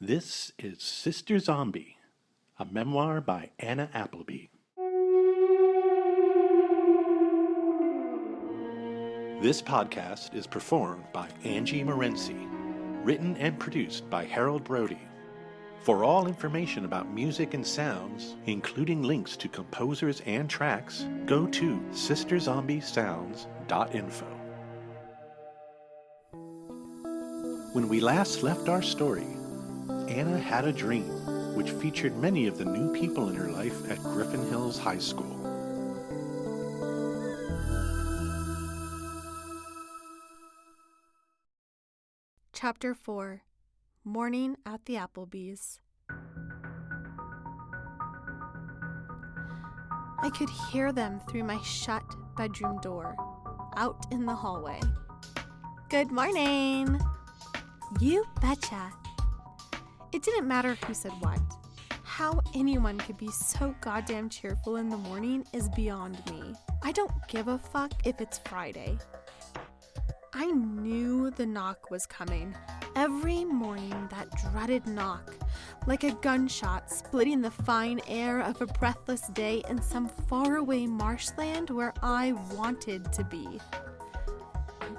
This is Sister Zombie, a memoir by Anna Appleby. This podcast is performed by Angie Morency, written and produced by Harold Brody. For all information about music and sounds, including links to composers and tracks, go to sisterzombiessounds.info. When we last left our story, Anna had a dream which featured many of the new people in her life at Griffin Hills High School. Chapter 4. Morning at the Appleby's. I could hear them through my shut bedroom door, out in the hallway. Good morning! You betcha! It didn't matter who said what. How anyone could be so goddamn cheerful in the morning is beyond me. I don't give a fuck if it's Friday. I knew the knock was coming. Every morning, that dreaded knock, like a gunshot splitting the fine air of a breathless day in some faraway marshland where I wanted to be.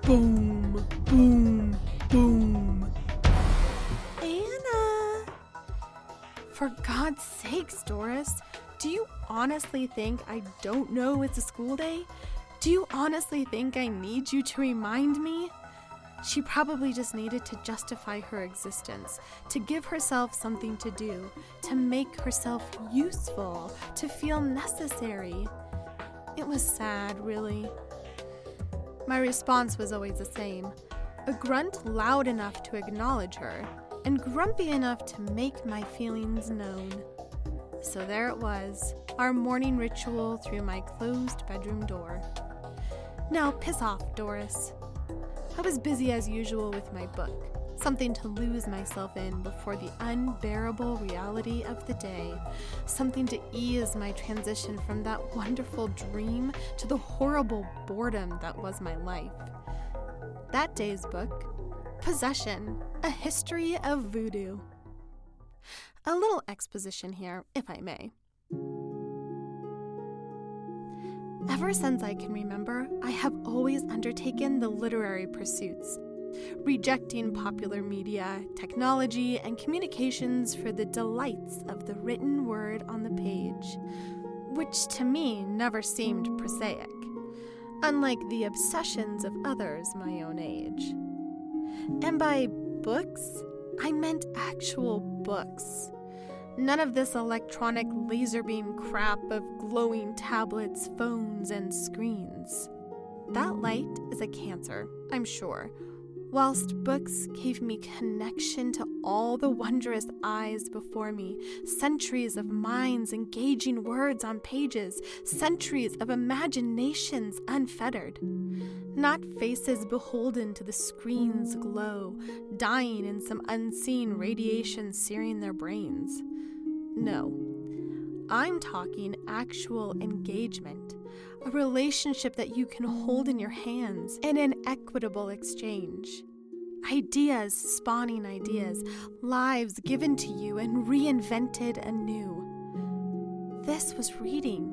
Boom, boom, boom. Anna! For God's sakes, Doris, do you honestly think I don't know it's a school day? Do you honestly think I need you to remind me? She probably just needed to justify her existence, to give herself something to do, to make herself useful, to feel necessary. It was sad, really. My response was always the same. A grunt loud enough to acknowledge her, and grumpy enough to make my feelings known. So there it was, our morning ritual through my closed bedroom door. Now piss off, Doris. I was busy as usual with my book, something to lose myself in before the unbearable reality of the day, something to ease my transition from that wonderful dream to the horrible boredom that was my life. That day's book, Possession, A History of Voodoo. A little exposition here, if I may. Ever since I can remember, I have always undertaken the literary pursuits, rejecting popular media, technology, and communications for the delights of the written word on the page, which to me never seemed prosaic, unlike the obsessions of others my own age. And by books, I meant actual books. None of this electronic laser beam crap of glowing tablets, phones, and screens. That light is a cancer, I'm sure, whilst books gave me connection to all the wondrous eyes before me, centuries of minds engaging words on pages, centuries of imaginations unfettered. Not faces beholden to the screen's glow, dying in some unseen radiation searing their brains. No, I'm talking actual engagement, a relationship that you can hold in your hands, and an equitable exchange. Ideas spawning ideas, lives given to you and reinvented anew. This was reading,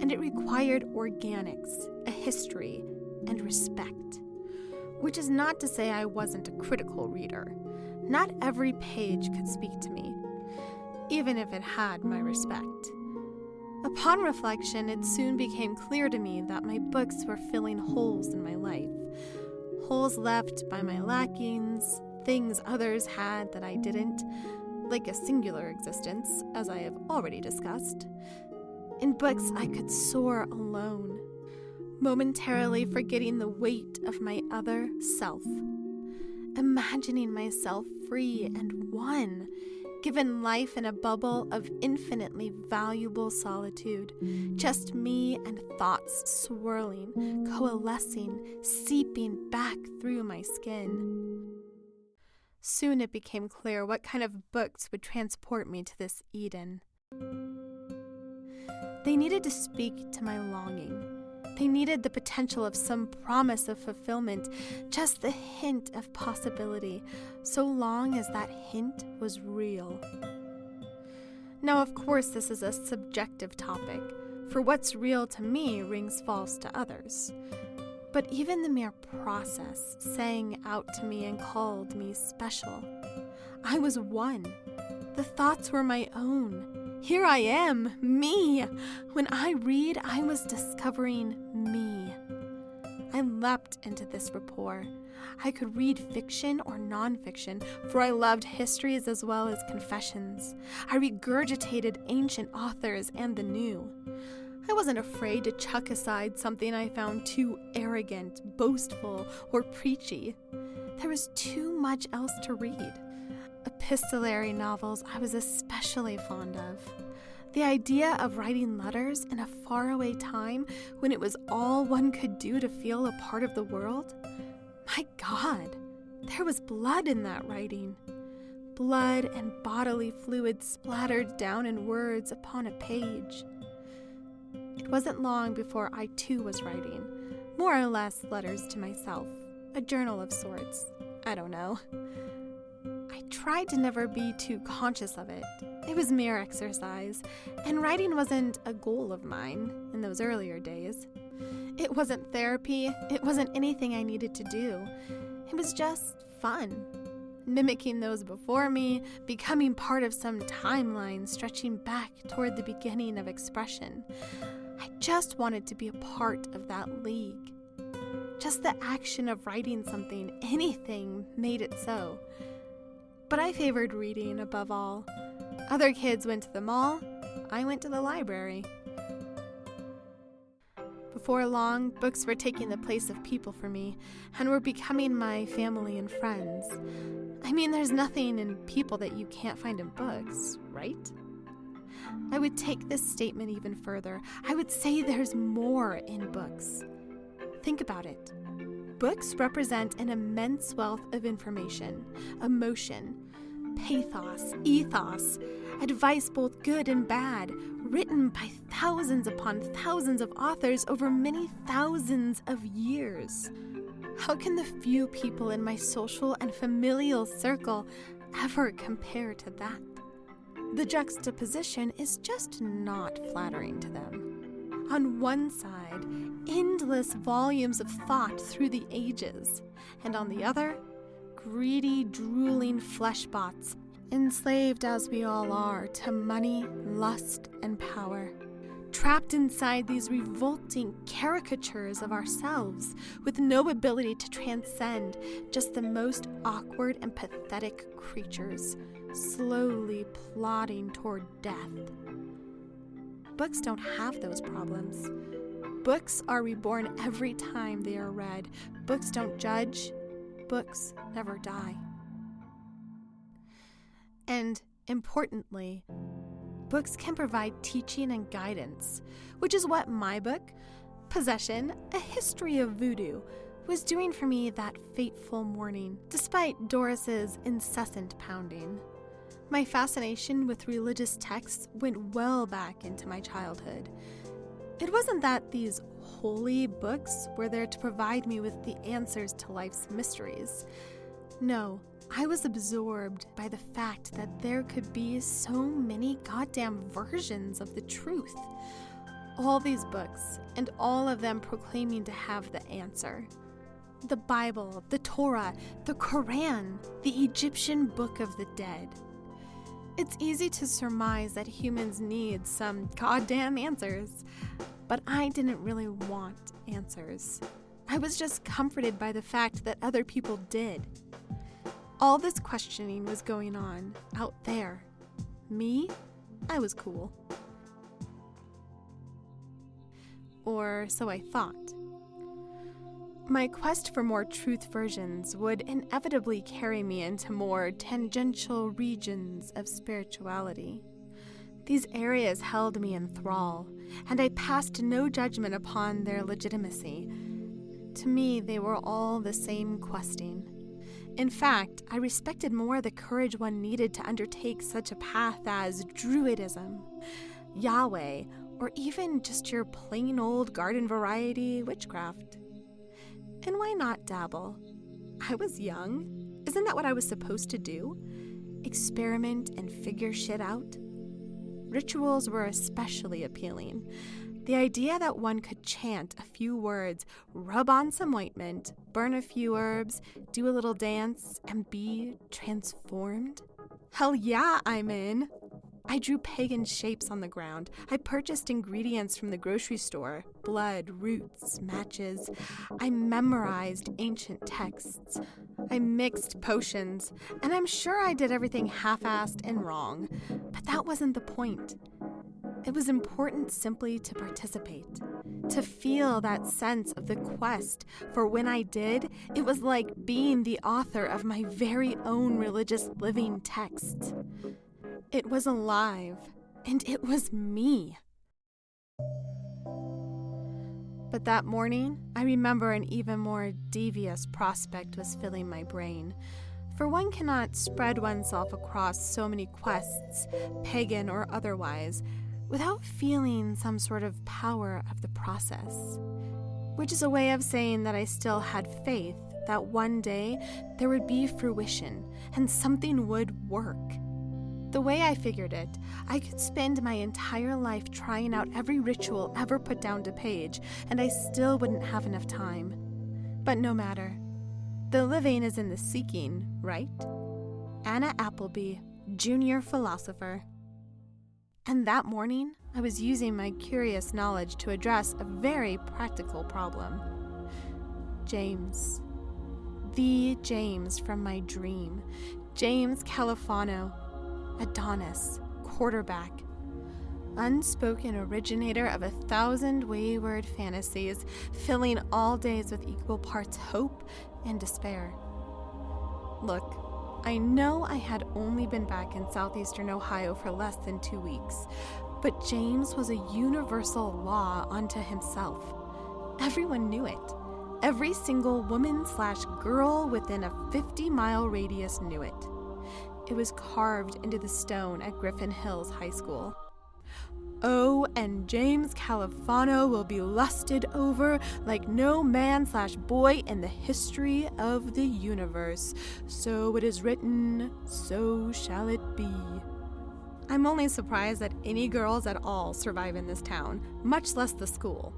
and it required organics, a history, and respect. Which is not to say I wasn't a critical reader. Not every page could speak to me, even if it had my respect. Upon reflection, it soon became clear to me that my books were filling holes in my life. Holes left by my lackings, things others had that I didn't, like a singular existence, as I have already discussed. In books, I could soar alone, momentarily forgetting the weight of my other self, imagining myself free and one, given life in a bubble of infinitely valuable solitude, just me and thoughts swirling, coalescing, seeping back through my skin. Soon it became clear what kind of books would transport me to this Eden. They needed to speak to my longing. They needed the potential of some promise of fulfillment, just the hint of possibility, so long as that hint was real. Now, of course, this is a subjective topic, for what's real to me rings false to others. But even the mere process sang out to me and called me special. I was one. The thoughts were my own. Here I am, me. When I read, I was discovering me. I leapt into this rapport. I could read fiction or nonfiction, for I loved histories as well as confessions. I regurgitated ancient authors and the new. I wasn't afraid to chuck aside something I found too arrogant, boastful, or preachy. There was too much else to read. Epistolary novels I was especially fond of. The idea of writing letters in a faraway time when it was all one could do to feel a part of the world? My God, there was blood in that writing. Blood and bodily fluid splattered down in words upon a page. It wasn't long before I too was writing, more or less letters to myself, a journal of sorts, I don't know. I tried to never be too conscious of it. It was mere exercise, and writing wasn't a goal of mine in those earlier days. It wasn't therapy, it wasn't anything I needed to do. It was just fun. Mimicking those before me, becoming part of some timeline stretching back toward the beginning of expression. I just wanted to be a part of that league. Just the action of writing something, anything, made it so. But I favored reading above all. Other kids went to the mall, I went to the library. Before long, books were taking the place of people for me, and were becoming my family and friends. I mean, there's nothing in people that you can't find in books, right? I would take this statement even further. I would say there's more in books. Think about it. Books represent an immense wealth of information, emotion, pathos, ethos, advice both good and bad, written by thousands upon thousands of authors over many thousands of years. How can the few people in my social and familial circle ever compare to that? The juxtaposition is just not flattering to them. On one side, endless volumes of thought through the ages, and on the other, greedy, drooling fleshbots, enslaved as we all are to money, lust, and power, trapped inside these revolting caricatures of ourselves with no ability to transcend, just the most awkward and pathetic creatures, slowly plodding toward death. Books don't have those problems. Books are reborn every time they are read. Books don't judge. Books never die. And importantly, books can provide teaching and guidance, which is what my book, Possession, A History of Voodoo, was doing for me that fateful morning, despite Doris's incessant pounding. My fascination with religious texts went well back into my childhood. It wasn't that these holy books were there to provide me with the answers to life's mysteries. No, I was absorbed by the fact that there could be so many goddamn versions of the truth. All these books, and all of them proclaiming to have the answer. The Bible, the Torah, the Quran, the Egyptian Book of the Dead. It's easy to surmise that humans need some goddamn answers, but I didn't really want answers. I was just comforted by the fact that other people did. All this questioning was going on out there. Me, I was cool. Or so I thought. My quest for more truth versions would inevitably carry me into more tangential regions of spirituality. These areas held me in thrall, and I passed no judgment upon their legitimacy. To me, they were all the same questing. In fact, I respected more the courage one needed to undertake such a path as Druidism, Yahweh, or even just your plain old garden variety witchcraft. And why not dabble? I was young. Isn't that what I was supposed to do? Experiment and figure shit out? Rituals were especially appealing. The idea that one could chant a few words, rub on some ointment, burn a few herbs, do a little dance, and be transformed? Hell yeah, I'm in! I drew pagan shapes on the ground. I purchased ingredients from the grocery store, blood, roots, matches. I memorized ancient texts. I mixed potions, and I'm sure I did everything half-assed and wrong. But that wasn't the point. It was important simply to participate, to feel that sense of the quest, for when I did, it was like being the author of my very own religious living text. It was alive, and it was me. But that morning, I remember an even more devious prospect was filling my brain. For one cannot spread oneself across so many quests, pagan or otherwise, without feeling some sort of power of the process. Which is a way of saying that I still had faith that one day there would be fruition and something would work. The way I figured it, I could spend my entire life trying out every ritual ever put down to page, and I still wouldn't have enough time. But no matter. The living is in the seeking, right? Anna Appleby, junior philosopher. And that morning, I was using my curious knowledge to address a very practical problem. James. The James from my dream. James Califano. Adonis, quarterback, unspoken originator of 1,000 wayward fantasies, filling all days with equal parts hope and despair. Look, I know I had only been back in southeastern Ohio for less than 2 weeks, but James was a universal law unto himself. Everyone knew it. Every single woman/girl within a 50-mile radius knew it. It was carved into the stone at Griffin Hills High School. Oh, and James Califano will be lusted over like no man/boy in the history of the universe. So it is written, so shall it be. I'm only surprised that any girls at all survive in this town, much less the school.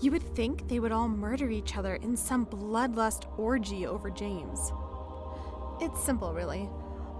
You would think they would all murder each other in some bloodlust orgy over James. It's simple, really.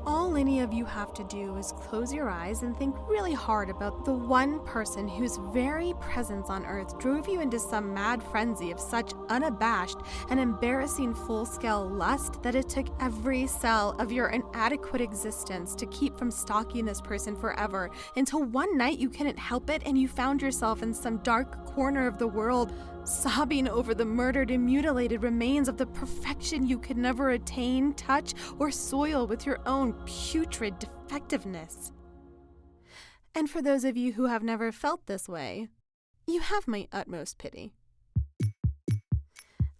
All any of you have to do is close your eyes and think really hard about the one person whose very presence on earth drove you into some mad frenzy of such unabashed and embarrassing full-scale lust that it took every cell of your inadequate existence to keep from stalking this person forever, until one night you couldn't help it and you found yourself in some dark corner of the world, sobbing over the murdered and mutilated remains of the perfection you could never attain, touch, or soil with your own putrid defectiveness. And for those of you who have never felt this way, you have my utmost pity.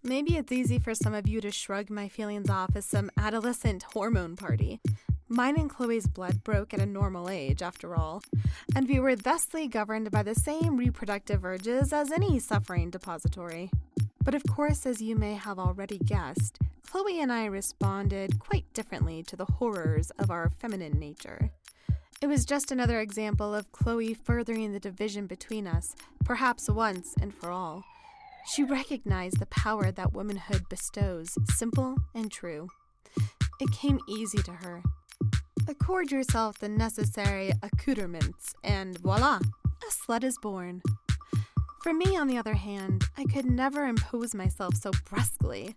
Maybe it's easy for some of you to shrug my feelings off as some adolescent hormone party. Mine and Chloe's blood broke at a normal age, after all, and we were thusly governed by the same reproductive urges as any suffering depository. But of course, as you may have already guessed, Chloe and I responded quite differently to the horrors of our feminine nature. It was just another example of Chloe furthering the division between us, perhaps once and for all. She recognized the power that womanhood bestows, simple and true. It came easy to her. Accord yourself the necessary accoutrements, and voila, a slut is born. For me, on the other hand, I could never impose myself so brusquely.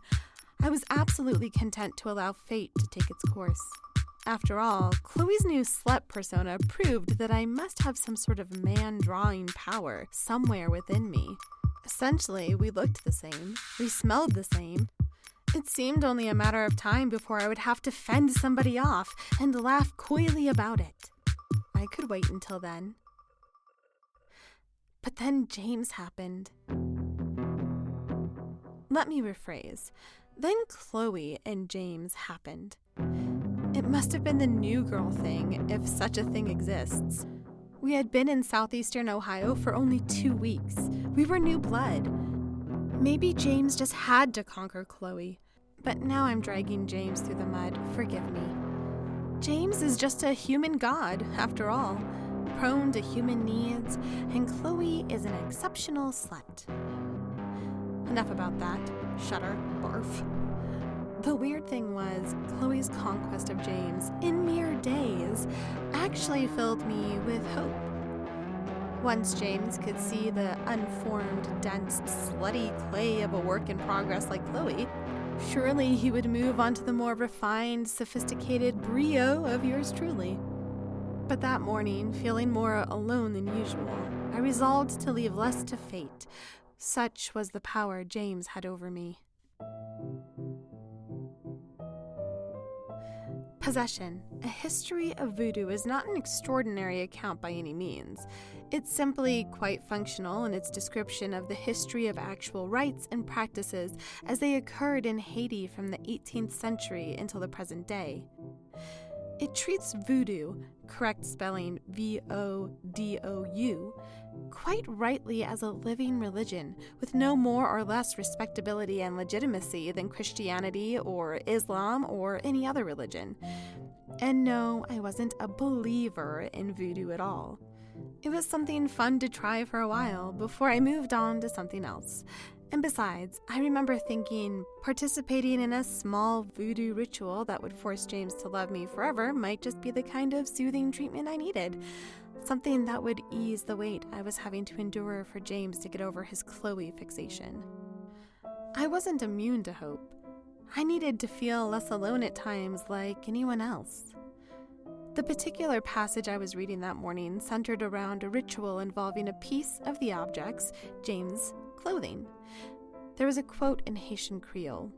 I was absolutely content to allow fate to take its course. After all, Chloe's new slut persona proved that I must have some sort of man-drawing power somewhere within me. Essentially, we looked the same, we smelled the same. It seemed only a matter of time before I would have to fend somebody off and laugh coyly about it. I could wait until then. But then James happened. Let me rephrase. Then Chloe and James happened. It must have been the new girl thing, if such a thing exists. We had been in southeastern Ohio for only 2 weeks. We were new blood. Maybe James just had to conquer Chloe. But now I'm dragging James through the mud. Forgive me. James is just a human god, after all, prone to human needs, and Chloe is an exceptional slut. Enough about that. Shudder. Barf. The weird thing was, Chloe's conquest of James, in mere days, actually filled me with hope. Once James could see the unformed, dense, slutty clay of a work in progress like Chloe, surely he would move on to the more refined, sophisticated brio of yours truly. But that morning, feeling more alone than usual, I resolved to leave less to fate. Such was the power James had over me. Possession, A History of Voodoo, is not an extraordinary account by any means. It's simply quite functional in its description of the history of actual rites and practices as they occurred in Haiti from the 18th century until the present day. It treats voodoo, correct spelling V-O-D-O-U, quite rightly as a living religion, with no more or less respectability and legitimacy than Christianity or Islam or any other religion. And no, I wasn't a believer in voodoo at all. It was something fun to try for a while before I moved on to something else. And besides, I remember thinking participating in a small voodoo ritual that would force James to love me forever might just be the kind of soothing treatment I needed. Something that would ease the weight I was having to endure for James to get over his Chloe fixation. I wasn't immune to hope. I needed to feel less alone at times like anyone else. The particular passage I was reading that morning centered around a ritual involving a piece of the object's, James' clothing. There was a quote in Haitian Creole.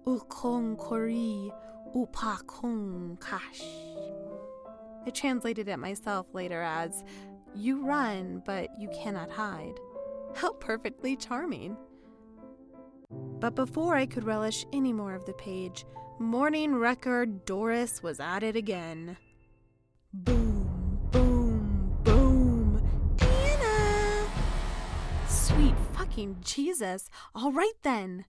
"Ukong kori upakong kash." I translated it myself later as, "You run, but you cannot hide." How perfectly charming. But before I could relish any more of the page, morning wrecker Doris was at it again. Boom, boom, boom. Anna! Sweet fucking Jesus. All right then.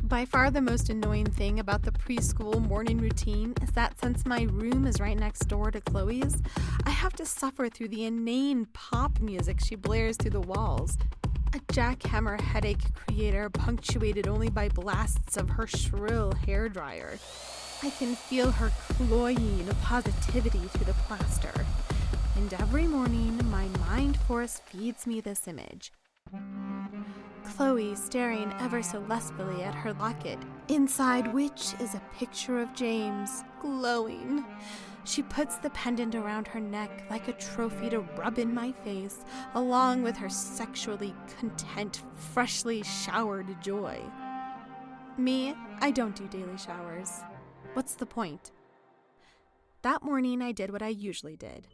By far the most annoying thing about the preschool morning routine is that since my room is right next door to Chloe's, I have to suffer through the inane pop music she blares through the walls. A jackhammer headache creator punctuated only by blasts of her shrill hairdryer. I can feel her cloying positivity through the plaster. And every morning, my mind force feeds me this image. Chloe staring ever so lustfully at her locket, inside which is a picture of James, glowing. She puts the pendant around her neck like a trophy to rub in my face, along with her sexually content, freshly showered joy. Me, I don't do daily showers. What's the point? That morning, I did what I usually did.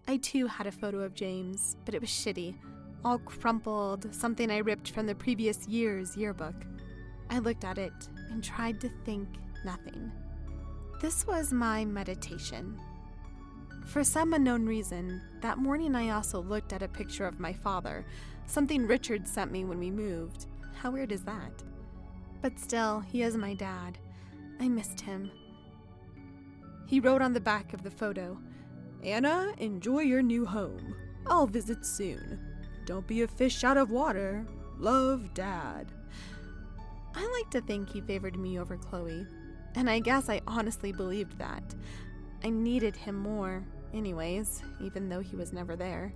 I too had a photo of James, but it was shitty, all crumpled, something I ripped from the previous year's yearbook. I looked at it and tried to think nothing. This was my meditation. For some unknown reason, that morning I also looked at a picture of my father, something Richard sent me when we moved. How weird is that? But still, he is my dad. I missed him. He wrote on the back of the photo, "Anna, enjoy your new home. I'll visit soon. Don't be a fish out of water. Love, Dad." I like to think he favored me over Chloe, and I guess I honestly believed that. I needed him more, anyways, even though he was never there.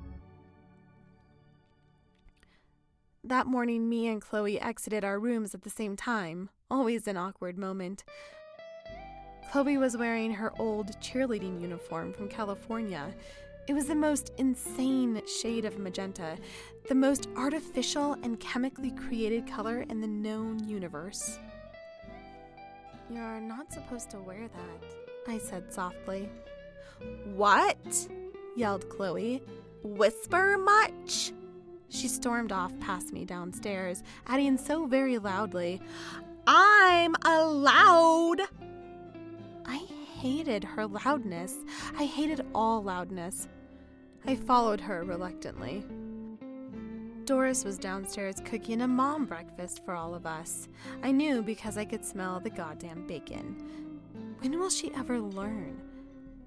That morning, me and Chloe exited our rooms at the same time, always an awkward moment. Chloe was wearing her old cheerleading uniform from California. It was the most insane shade of magenta, the most artificial and chemically created color in the known universe. "You're not supposed to wear that," I said softly. "What?" yelled Chloe. "Whisper much?" She stormed off past me downstairs, adding so very loudly, "I'm allowed!" I hated her loudness. I hated all loudness. I followed her reluctantly. Doris was downstairs cooking a mom breakfast for all of us. I knew because I could smell the goddamn bacon. When will she ever learn?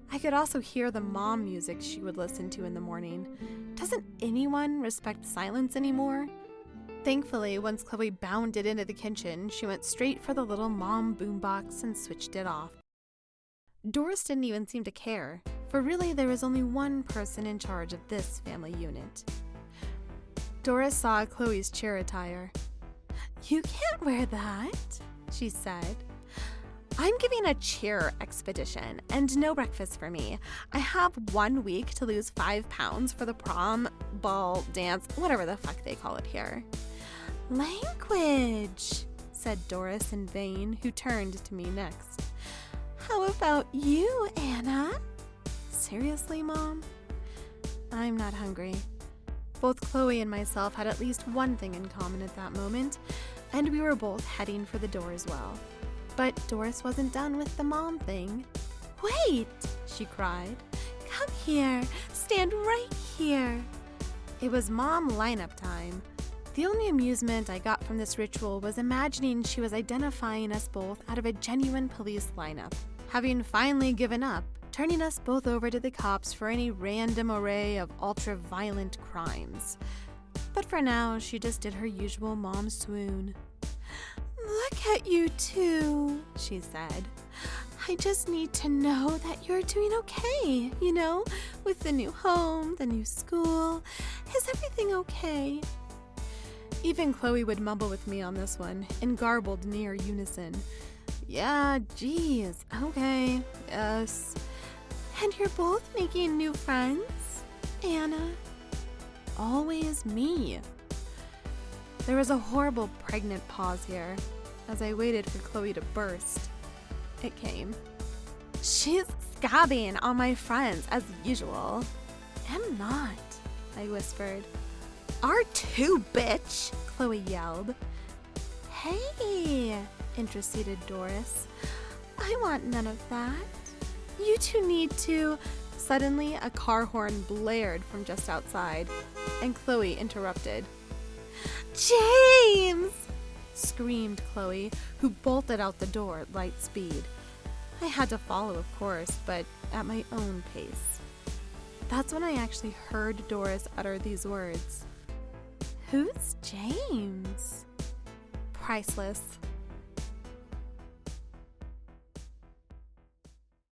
I could also hear the mom music she would listen to in the morning. Doesn't anyone respect silence anymore? Thankfully, once Chloe bounded into the kitchen, she went straight for the little mom boombox and switched it off. Doris didn't even seem to care, for really there was only one person in charge of this family unit. Doris saw Chloe's cheer attire. "You can't wear that," she said. "I'm giving a cheer expedition and no breakfast for me. I have 1 week to lose 5 pounds for the prom, ball, dance, whatever the fuck they call it here." "Language," said Doris in vain, who turned to me next. "How about you, Anna?" "Seriously, Mom?" "I'm not hungry." Both Chloe and myself had at least one thing in common at that moment, and we were both heading for the door as well. But Doris wasn't done with the mom thing. "Wait!" she cried. "Come here. Stand right here." It was mom lineup time. The only amusement I got from this ritual was imagining she was identifying us both out of a genuine police lineup, having finally given up, turning us both over to the cops for any random array of ultra-violent crimes. But for now, she just did her usual mom swoon. "Look at you two," she said. "I just need to know that you're doing okay, with the new home, the new school. Is everything okay?" Even Chloe would mumble with me on this one, in garbled near unison. "Yeah, geez, okay, yes." "And you're both making new friends, Anna?" "Always me." There was a horrible pregnant pause here, as I waited for Chloe to burst. It came. "She's scabbing on my friends, as usual." "I'm not," I whispered. "Are too, bitch!" Chloe yelled. "Hey," interceded Doris. "I want none of that. You two need to..." Suddenly, a car horn blared from just outside, and Chloe interrupted. "James!" screamed Chloe, who bolted out the door at light speed. I had to follow, of course, but at my own pace. That's when I actually heard Doris utter these words. "Who's James?" Priceless.